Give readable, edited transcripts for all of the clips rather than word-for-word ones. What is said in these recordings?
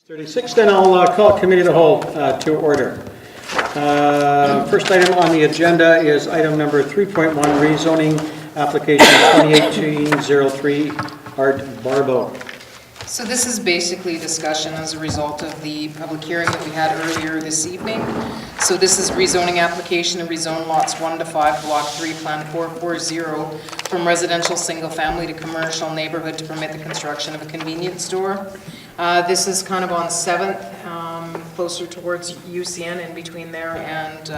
36, then I'll call committee of the whole to order. First item on the agenda is item number 3.1, rezoning application 2018-03, Art Barbeau. So this is basically discussion as a result of the public hearing that we had earlier this evening. So this is rezoning application to rezone lots 1 to 5, block 3, plan 440, from residential single family to commercial neighborhood to permit the construction of a convenience store. This is kind of on 7th, closer towards UCN, in between there and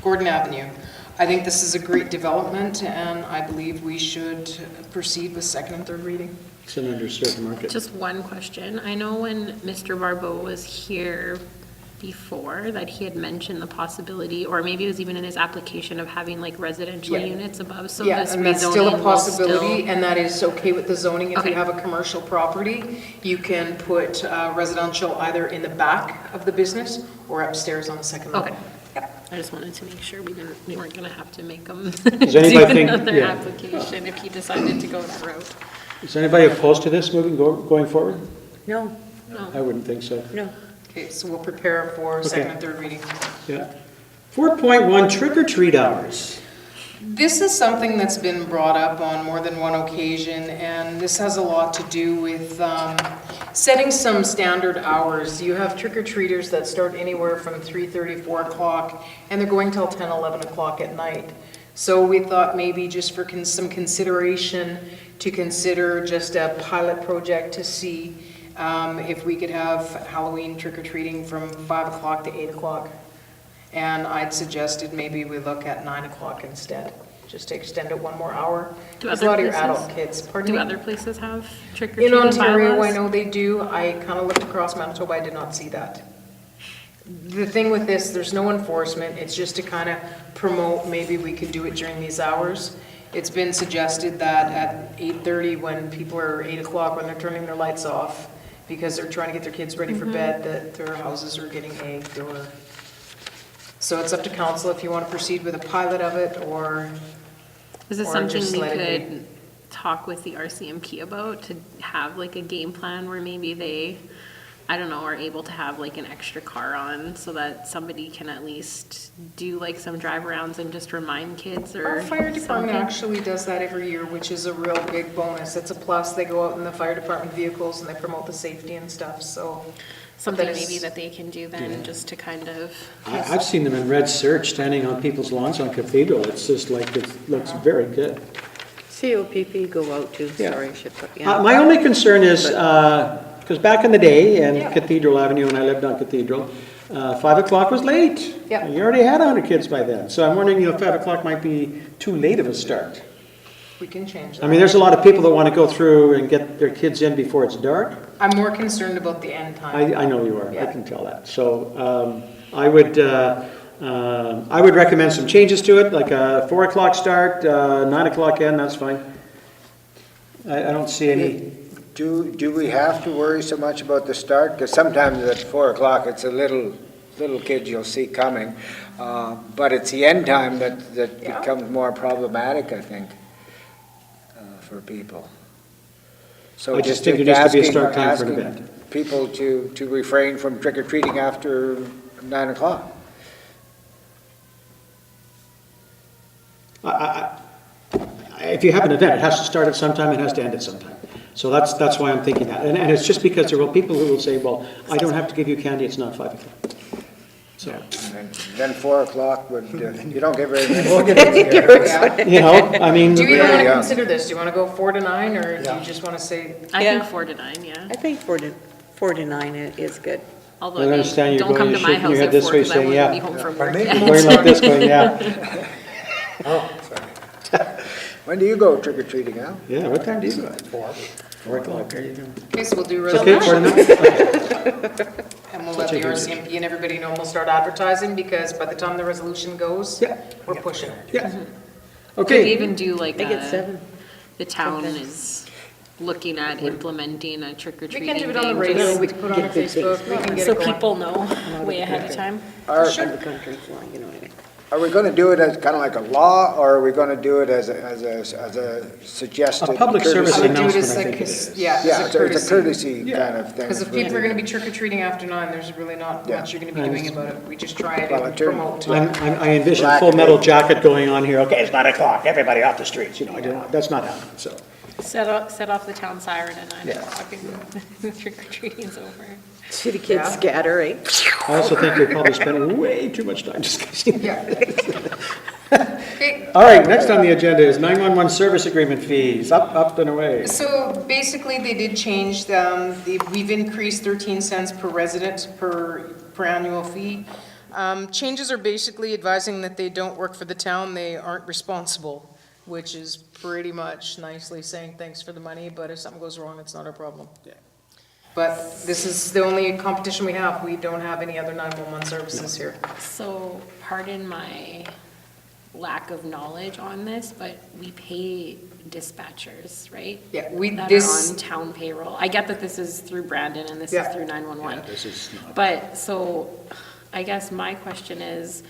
Gordon Avenue. I think this is a great development, and I believe we should proceed with second and third reading. It's an underserved market. Just one question. I know when Mr. Barbeau was here before that he had mentioned the possibility, or maybe it was even in his application, of having like residential Yeah. units above. So Yeah, this and that's still a rezoning will possibility, still- and that is okay with the zoning. If you Okay. have a commercial property, you can put residential either in the back of the business or upstairs on the second level. Okay. I just wanted to make sure we weren't gonna have to make him Does do anybody think- another yeah. application if he decided to go that route. Is anybody opposed to this going forward? No, I wouldn't think so. no. Okay, so we'll prepare for second and third reading. Yeah. 4.1, trick or treat hours. This is something that's been brought up on more than one occasion, and this has a lot to do with setting some standard hours. You have trick-or-treaters that start anywhere from 3:30, 4 o'clock, and they're going till 10, 11 o'clock at night. So we thought maybe just for some consideration, to consider just a pilot project to see if we could have Halloween trick-or-treating from 5 o'clock to 8 o'clock. And I'd suggested maybe we look at 9 o'clock instead, just to extend it one more hour. Do There's a other lot of your places- adult kids, pardon Do me? other places have trick or In treating Ontario, I bylaws? know they do. I kind of looked across Manitoba, I did not see that. The thing with this, there's no enforcement, it's just to kind of promote, maybe we could do it during these hours. It's been suggested that at 8:30, when people are 8 o'clock, when they're turning their lights off, because they're trying to get their kids ready for bed, that their houses are getting egged or... So it's up to council if you want to proceed with a pilot of it, or Is this or something just we let it be. could talk with the RCMP about, to have like a game plan where maybe they, I don't know, are able to have like an extra car on so that somebody can at least do like some drive arounds and just remind kids or Our fire department something? actually does that every year, which is a real big bonus. It's a plus. They go out in the fire department vehicles and they promote the safety and stuff, so. Something that is- maybe that they can do then, just to kind of, I've seen them in red serge standing on people's lawns on Cathedral. It's just like, it looks very good. COPP go out too, Yeah. sorry, should put, yeah. My only concern is, because back in the day, in Yeah. Cathedral Avenue, when I lived on Cathedral, 5 o'clock was late. Yeah. You already had 100 kids by then. So I'm wondering, 5 o'clock might be too late of a start. We can change that. I mean, there's a lot of people that want to go through and get their kids in before it's dark. I'm more concerned about the end time. I know you are, I Yeah. can tell that. So I would recommend some changes to it, like a 4 o'clock start, 9 o'clock end, that's fine. I don't see any, Do we have to worry so much about the start? Because sometimes at 4 o'clock, it's a little kid you'll see coming. But it's the end time that Yeah. becomes more problematic, I think, for people. So I just think there needs to be a start time for an asking event. people to refrain from trick-or-treating after 9 o'clock. If you have an event, it has to start at some time, it has to end at some time. So that's why I'm thinking that. And it's just because there will people who will say, well, I don't have to give you candy, it's not 5 o'clock. So, And then 4 o'clock would, you don't get very many. Yeah. I mean, Do you even want to Yeah. consider this? Do you want to go 4 to 9, or do you just want to say, I Yeah. think 4 to 9, yeah. I think 4 to 9 is good. Although I understand you're don't come going- to you're my shaking your house head at this 4 way, because I saying, wouldn't yeah. be home from work going yet. like this, going, yeah. When do you go trick-or-treating, Al? Yeah, what time do you go? 4 o'clock, there you go. okay, so we'll do Okay, 4 resolution, to 9? and we'll let the RCMP and everybody know, we'll start advertising, because by the time the resolution goes, Yeah. we're pushing. Yeah. Could Okay, even do like They get 7. the town is looking at implementing a trick or We treating can do it on the thing, radio, just we can put it on our Facebook, we can get so it going. people know way ahead of time. Our- And the country, well, you know what I mean. Are we going to do it as kind of like a law, or are we going to do it as a suggested A public courtesy? service I would do it announcement, as I a, think it is. yeah, Yeah, as so a it's a courtesy. courtesy Yeah. kind of thing. Because if people are gonna be trick-or-treating after 9, there's really not Yeah. much you're gonna be doing about it. We just try Well, to it turned- promote. I envision Black full metal and- jacket going on here, okay, it's 9 o'clock, everybody off the streets, you know, I don't, that's not happening, so. Set off the town siren at 9 Yeah. o'clock and trick or treating's over. See the kids Yeah. scatter, eh? I also think you're probably spending way too much time discussing that. Yeah. Okay, All right, next on the agenda is 911 service agreement fees, up and away. so basically, they did change, we've increased 13 cents per resident per annual fee. Changes are basically advising that they don't work for the town, they aren't responsible, which is pretty much nicely saying thanks for the money, but if something goes wrong, it's not our problem. But this is the only competition we have, we don't have any other 911 services here. So pardon my lack of knowledge on this, but we pay dispatchers, right? Yeah, That are on town payroll. I get that this is through Brandon and this is Yeah. through 911. This is not. But, so, I guess my question is,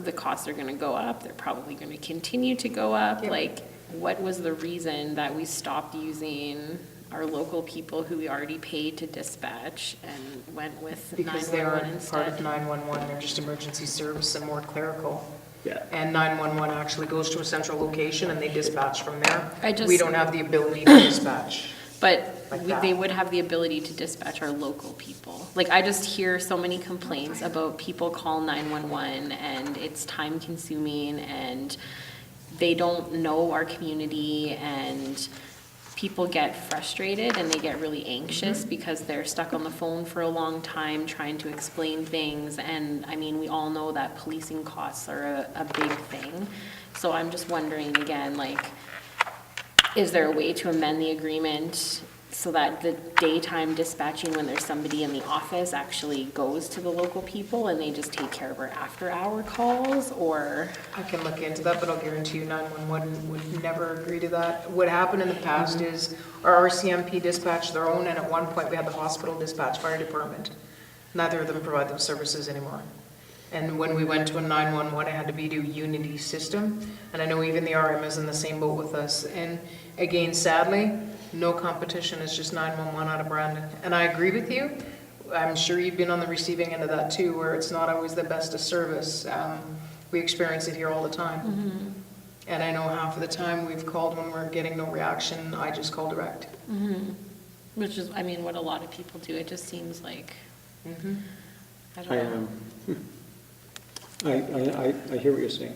the costs are gonna go up, they're probably gonna continue to go up? Yep. Like, what was the reason that we stopped using our local people who we already paid to dispatch and went with Because they 911 aren't part of instead? 911, they're just emergency service and more clerical. Yeah. And 911 actually goes to a central location and they dispatch from there. I just- We don't have the ability to dispatch. But Like that. they would have the ability to dispatch our local people. Like, I just hear so many complaints about people call 911 and it's time consuming and they don't know our community and people get frustrated and they get really anxious because they're stuck on the phone for a long time trying to explain things. And, I mean, we all know that policing costs are a big thing. So I'm just wondering again, like, is there a way to amend the agreement so that the daytime dispatching, when there's somebody in the office, actually goes to the local people and they just take care of our after-hour calls, or? I can look into that, but I'll guarantee you 911 would never agree to that. What happened in the past is our RCMP dispatched their own, and at one point we had the hospital dispatch fire department. Neither of them provide those services anymore. And when we went to a 911, it had to be to a Unity system, and I know even the RM is in the same boat with us. And again, sadly, no competition, it's just 911 out of Brandon. And I agree with you, I'm sure you've been on the receiving end of that too, where it's not always the best of service. We experience it here all the time. And I know half of the time we've called when we're getting no reaction, I just call direct. Which is, I mean, what a lot of people do. It just seems like, I I, don't know. I hear what you're saying.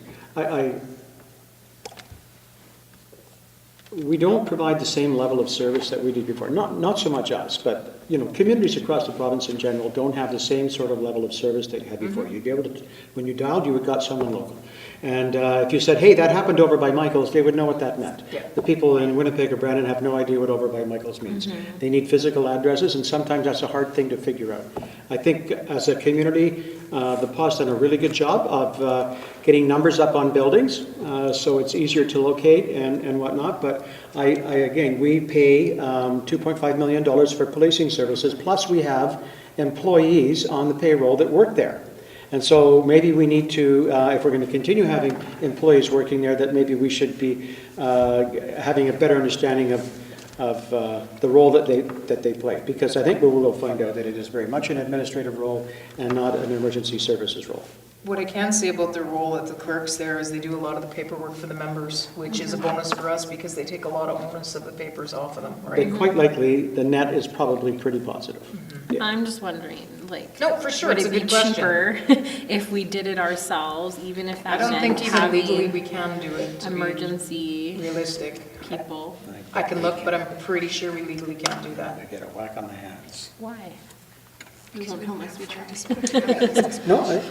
We don't provide the same level of service that we did before. Not so much us, but, you know, communities across the province in general don't have the same sort of level of service they had before. You'd be able to, when you dialed, you got someone local. And if you said, hey, that happened over by Michael's, they would know what that meant. Yeah. The people in Winnipeg or Brandon have no idea what over by Michael's means. They need physical addresses, and sometimes that's a hard thing to figure out. I think as a community, the PAW's done a really good job of getting numbers up on buildings, so it's easier to locate and whatnot. But again, we pay $2.5 million for policing services, plus we have employees on the payroll that work there. And so maybe we need to, if we're going to continue having employees working there, that maybe we should be having a better understanding of the role that they play. Because I think we will find out that it is very much an administrative role and not an emergency services role. What I can say about their role at the clerks there is they do a lot of the paperwork for the members, which is a bonus for us because they take a lot of onus of the papers off of them, But right? quite likely, the net is probably pretty positive. Yeah. I'm just wondering, like. No, for sure, would it's a it be good question. cheaper if we did it ourselves, even if I that don't think meant even legally having we can do it, to be emergency realistic. people? I can look, but I'm pretty sure we legally can't do that. I get a whack on the hands. Why? You don't know my sweet charms. No,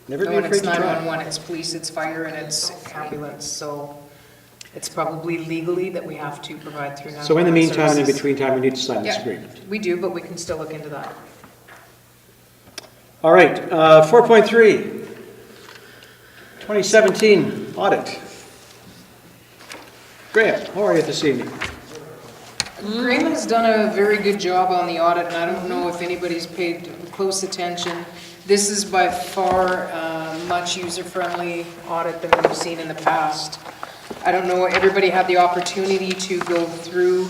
never No, be and it's afraid to try. 911, it's police, it's fire, and it's ambulance, so it's probably legally that we have to provide through 911 So in the meantime, and in services. between time, we need to sign this Yeah, agreement. we do, but we can still look into that. All right, 4.3, 2017 audit. Graham, how are you this evening? Graham has done a very good job on the audit, and I don't know if anybody's paid close attention. This is by far much user-friendly audit than we've seen in the past. I don't know, everybody had the opportunity to go through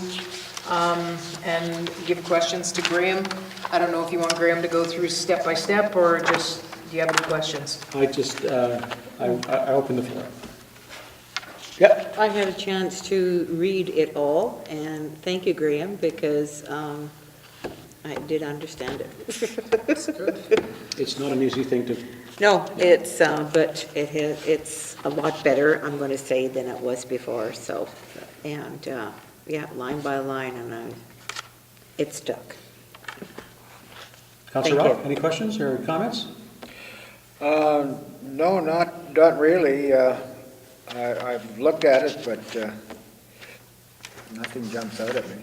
and give questions to Graham. I don't know if you want Graham to go through step by step, or just, do you have any questions? I just, I open the floor. Yep. I had a chance to read it all, and thank you, Graham, because I did understand it. It's not an easy thing to, No, it's, but it's a lot better, I'm going to say, than it was before, so, and, yeah, line by line, and it stuck. Councillor Thank Rock, any questions or comments? No, not really. I've looked at it, but nothing jumps out at me.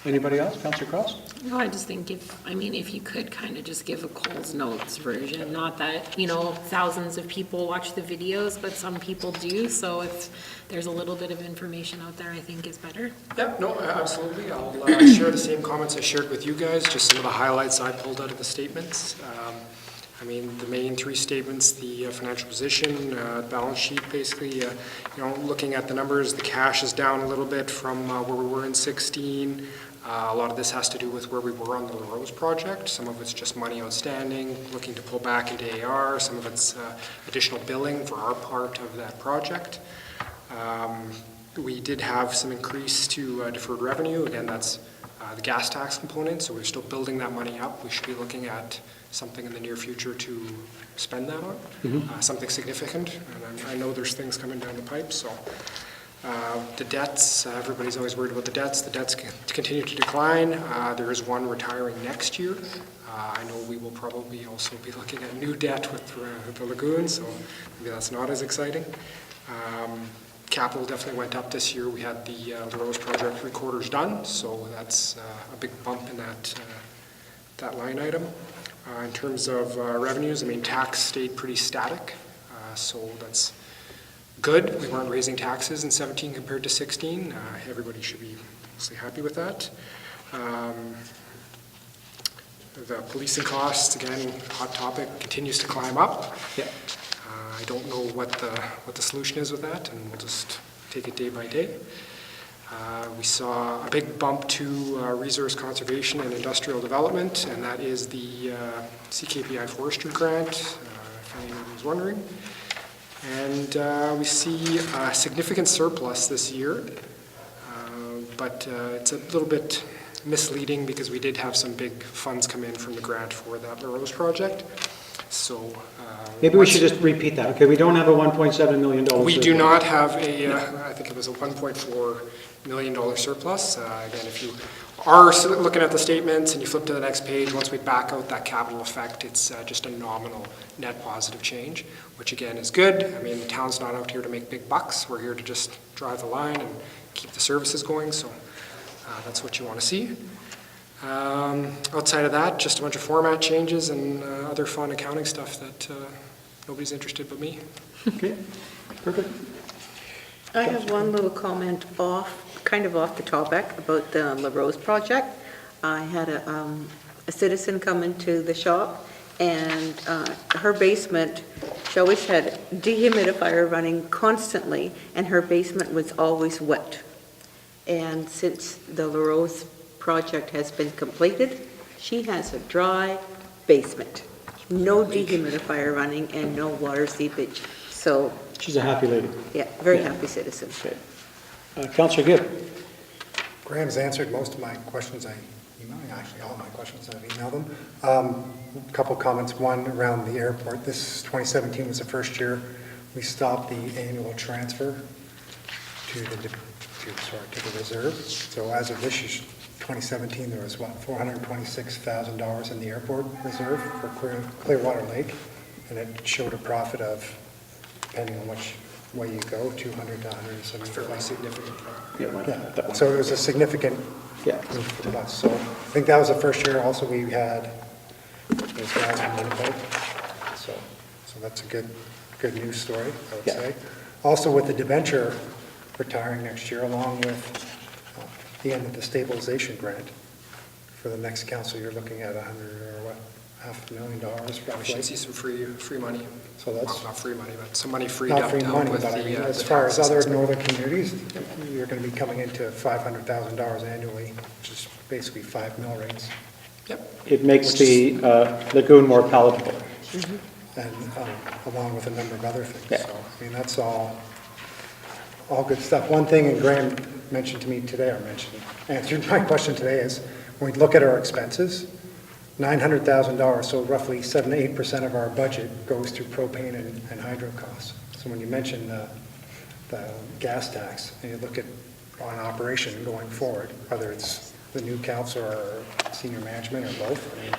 Anybody else? Councillor Cross? No, I just think if you could kind of just give a Coles Notes version, not that, you know, thousands of people watch the videos, but some people do, so if there's a little bit of information out there, I think is better. Yeah, no, absolutely. I'll share the same comments I shared with you guys, just some of the highlights I pulled out of the statements. I mean, the main three statements, the financial position, balance sheet, basically, you know, looking at the numbers, the cash is down a little bit from where we were in 16. A lot of this has to do with where we were on the LaRose project. Some of it's just money outstanding, looking to pull back into AR. Some of it's additional billing for our part of that project. We did have some increase to deferred revenue. Again, that's the gas tax component, so we're still building that money up. We should be looking at something in the near future to spend that on, something significant. And I know there's things coming down the pipe, so. The debts, everybody's always worried about the debts. The debts continue to decline. There is one retiring next year. I know we will probably also be looking at new debt with the lagoon, so maybe that's not as exciting. Capital definitely went up this year. We had the LaRose project 3/4 done, so that's a big bump in that line item. In terms of revenues, I mean, tax stayed pretty static, so that's good. We weren't raising taxes in 17 compared to 16. Everybody should be mostly happy with that. The policing costs, again, hot topic, continues to climb up. Yeah. I don't know what the solution is with that, and we'll just take it day by day. We saw a big bump to resource conservation and industrial development, and that is the CKPI forestry grant, if anyone was wondering. And we see a significant surplus this year, but it's a little bit misleading because we did have some big funds come in from the grant for that LaRose project. So Maybe we should just repeat that. Okay, we don't have a $1.7 million. we do not have a, I think it was a $1.4 million surplus. Again, if you are looking at the statements and you flip to the next page, once we back out that capital effect, it's just a nominal net positive change, which again is good. I mean, the town's not out here to make big bucks. We're here to just drive the line and keep the services going, so that's what you want to see. Outside of that, just a bunch of format changes and other fun accounting stuff that nobody's interested but me. Okay, perfect. I have one little comment kind of off the topic about the LaRose project. I had a citizen come into the shop, and her basement, she always had a dehumidifier running constantly, and her basement was always wet. And since the LaRose project has been completed, she has a dry basement. No dehumidifier running and no water seepage. So, She's a happy lady. yeah, very happy citizen. Okay. Councillor Gibb. Graham's answered most of my questions I emailed, actually all my questions I've emailed them. A couple comments, one around the airport. This 2017 was the first year we stopped the annual transfer to the reserve. So as of this year, 2017, there was $426,000 in the airport reserve for Clearwater Lake, and it showed a profit of, depending on which way you go, 200 to 170. Fairly significant. Yeah, so it was a significant Yeah. plus. So I think that was the first year also we had those guys from Winnipeg. So that's a good news story, I would Yeah. say. Also with the debenture retiring next year, along with the end of the stabilization grant for the next council, you're looking at $500,000 We roughly. should see some free money. So that's- Well, not free money, but some money freed Not up free to help money, with but I mean, the as the far as tax other assessment. northern communities, you're going to be coming into $500,000 annually, which is basically 5 mill rates. Yep, It makes the lagoon more palatable. And along with a number of other things. Yeah. So, I mean, that's all good stuff. One thing, and Graham mentioned to me today, answered my question today, is when we look at our expenses, $900,000, so roughly 7 to 8% of our budget goes to propane and hydro costs. So when you mention the gas tax, and you look at on operation going forward, whether it's the new council or senior management or both, I mean,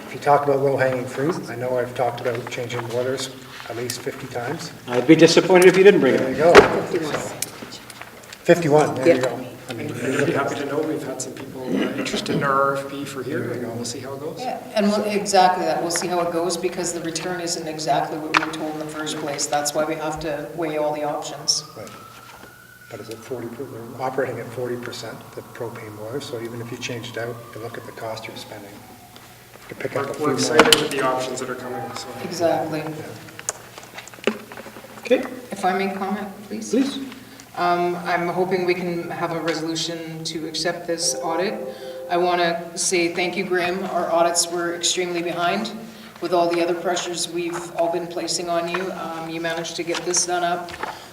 if you talk about low-hanging fruit, I know I've talked about changing boilers at least 50 times. I'd be disappointed if you didn't bring it There up. you go. 51, there you go. I mean, and you'd be happy to know we've had some people interested in our RFP for here, and we'll see how it goes. Yeah, and exactly that, we'll see how it goes, because the return isn't exactly what we were told in the first place. That's why we have to weigh all the options. Right. But is it 40, we're operating at 40%, the propane boiler, so even if you change it out, you look at the cost you're spending. You could pick up a few We're more. excited with the options that are coming, so. Exactly. Okay, If I may comment, please? please. I'm hoping we can have a resolution to accept this audit. I want to say thank you, Graham. Our audits were extremely behind with all the other pressures we've all been placing on you. You managed to get this done up.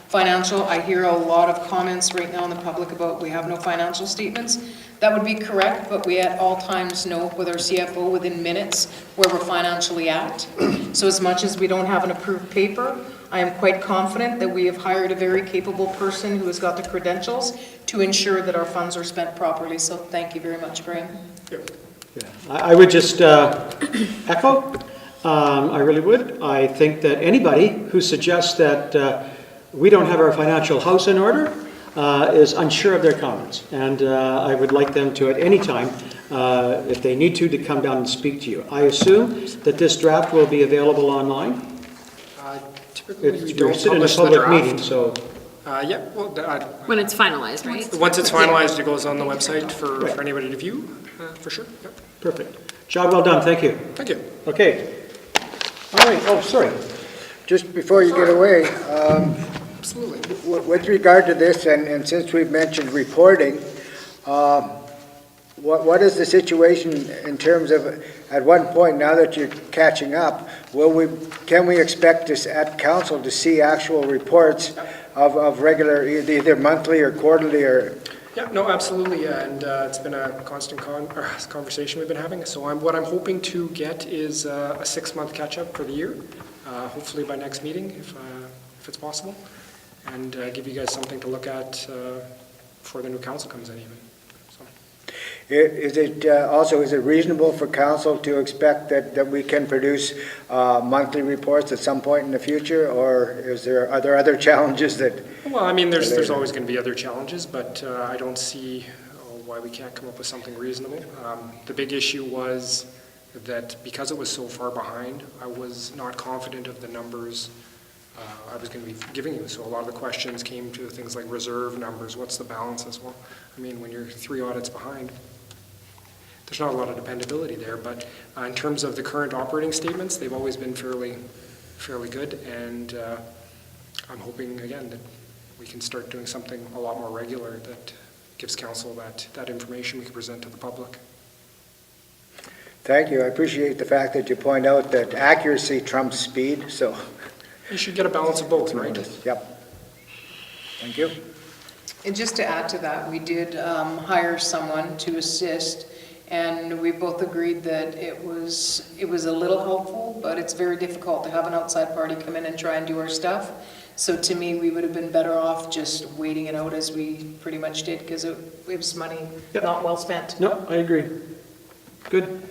Financial, I hear a lot of comments right now in the public about we have no financial statements. That would be correct, but we at all times know with our CFO within minutes where we're financially at. So as much as we don't have an approved paper, I am quite confident that we have hired a very capable person who has got the credentials to ensure that our funds are spent properly. So thank you very much, Graham. Yeah, I would just echo, I really would. I think that anybody who suggests that we don't have our financial house in order is unsure of their comments. And I would like them to, at any time, if they need to come down and speak to you. I assume that this draft will be available online. Typically, we It's don't listed in a publish the public meeting, draft. so, Yeah, well, When it's finalized, right? once it's finalized, it goes on the website for anybody to view, for sure. Yep. perfect. Job well done, thank you. Thank you. Okay. All right, oh, sorry. Just before you get away, Absolutely. with regard to this, and since we've mentioned reporting, what is the situation in terms of, at one point, now that you're catching up, can we expect this at council to see actual reports of regular, either monthly or quarterly or? Yeah, no, absolutely, and it's been a constant conversation we've been having. So what I'm hoping to get is a 6-month catch-up for the year, hopefully by next meeting, if it's possible, and give you guys something to look at before the new council comes in even. So. Is it reasonable for council to expect that we can produce monthly reports at some point in the future, or are there other challenges that? Well, I mean, there's always going to be other challenges, but I don't see why we can't come up with something reasonable. The big issue was that because it was so far behind, I was not confident of the numbers I was going to be giving you. So a lot of the questions came to things like reserve numbers, what's the balance as well. I mean, when you're 3 audits behind, there's not a lot of dependability there, but in terms of the current operating statements, they've always been fairly good, and I'm hoping, again, that we can start doing something a lot more regular that gives council that information we can present to the public. Thank you. I appreciate the fact that you point out that accuracy trumps speed, so. You should get a balance of both, right? Yep. Thank you. And just to add to that, we did hire someone to assist, and we both agreed that it was a little helpful, but it's very difficult to have an outside party come in and try and do our stuff. So to me, we would have been better off just waiting it out as we pretty much did, because it was money Yep. not well spent. No, I agree. Good.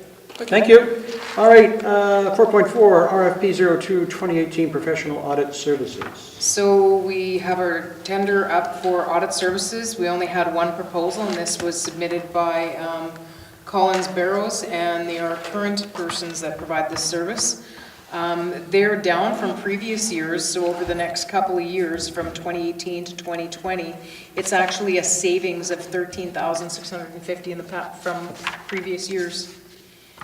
Thank you. All right, 4.4, RFP 02 2018 Professional Audit Services. So we have our tender up for audit services. We only had one proposal, and this was submitted by Collins Barrows, and they are current persons that provide this service. They're down from previous years, so over the next couple of years, from 2018 to 2020, it's actually a savings of $13,650 from previous years.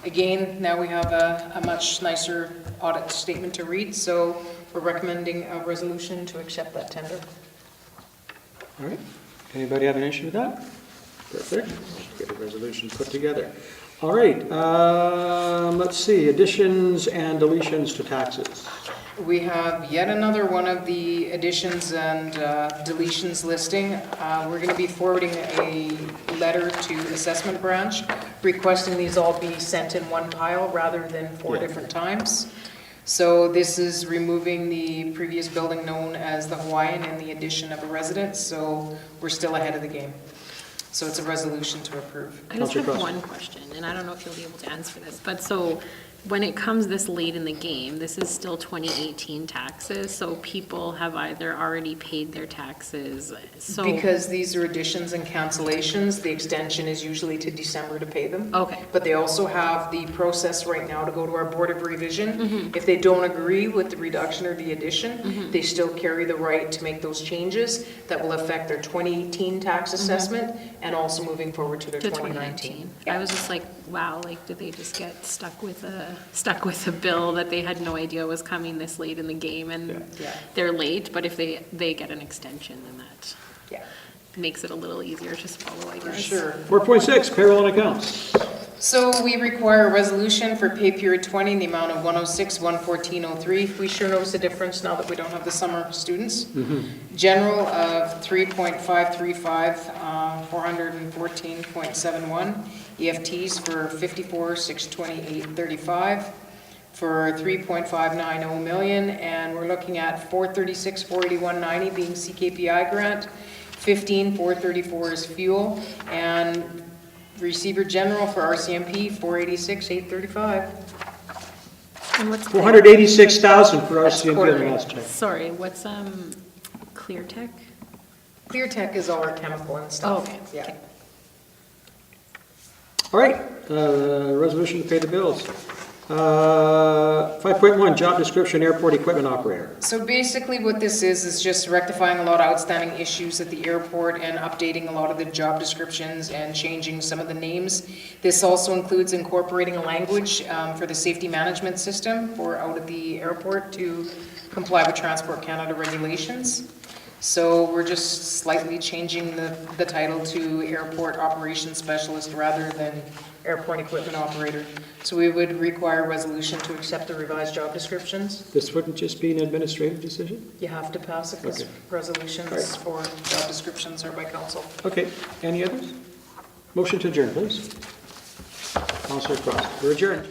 again, now we have a much nicer audit statement to read, so we're recommending a resolution to accept that tender. All right. Anybody have an issue with that? Perfect. Get a resolution put together. All right, let's see, additions and deletions to taxes. We have yet another one of the additions and deletions listing. We're going to be forwarding a letter to assessment branch requesting these all be sent in one pile rather than four Yeah. different times. So this is removing the previous building known as the Hawaiian and the addition of a residence, so we're still ahead of the game. So it's a resolution to approve. I just Counselor have Cross. one question, and I don't know if you'll be able to answer this, but so when it comes this late in the game, this is still 2018 taxes, so people have either already paid their taxes, so. Because these are additions and cancellations, the extension is usually to December to pay them. Okay. But they also have the process right now to go to our Board of Revision. If they don't agree with the reduction or the addition, they still carry the right to make those changes that will affect their 2018 tax assessment and also moving forward to their To 2019. 2019. I was just like, wow, like, did they just get stuck with a bill that they had no idea was coming this late in the game, and Yeah. they're late, but if they get an extension, then that Yeah, makes it a little easier to swallow, I for guess. sure. 4.6, payroll and accounts. So we require a resolution for pay period 20 in the amount of 106,114.03. We sure notice a difference now that we don't have the summer students. General of 3.535, 414.71. EFTs for 54,628.35 for 3.590 million, and we're looking at 436,481.90 being CKPI grant, 15,434 is fuel, and Receiver General for RCMP, 486,835. And what's 486,000 for That's RCMP on the quarterly. last check. Sorry, what's Clear Tech? Clear Tech is all our chemical and stuff. Oh, okay. Yeah. All right, resolution to pay the bills. 5.1, job description, airport equipment operator. So basically what this is just rectifying a lot of outstanding issues at the airport and updating a lot of the job descriptions and changing some of the names. This also includes incorporating a language for the safety management system for out at the airport to comply with Transport Canada regulations. So we're just slightly changing the title to Airport Operations Specialist rather than Airport Equipment Operator. So we would require a resolution to accept the revised job descriptions. This wouldn't just be an administrative decision? You have to pass it because Okay. resolutions Right. for job descriptions are by council. Okay, any others? Motion to adjourn, please. Councilor Cross, we're adjourned.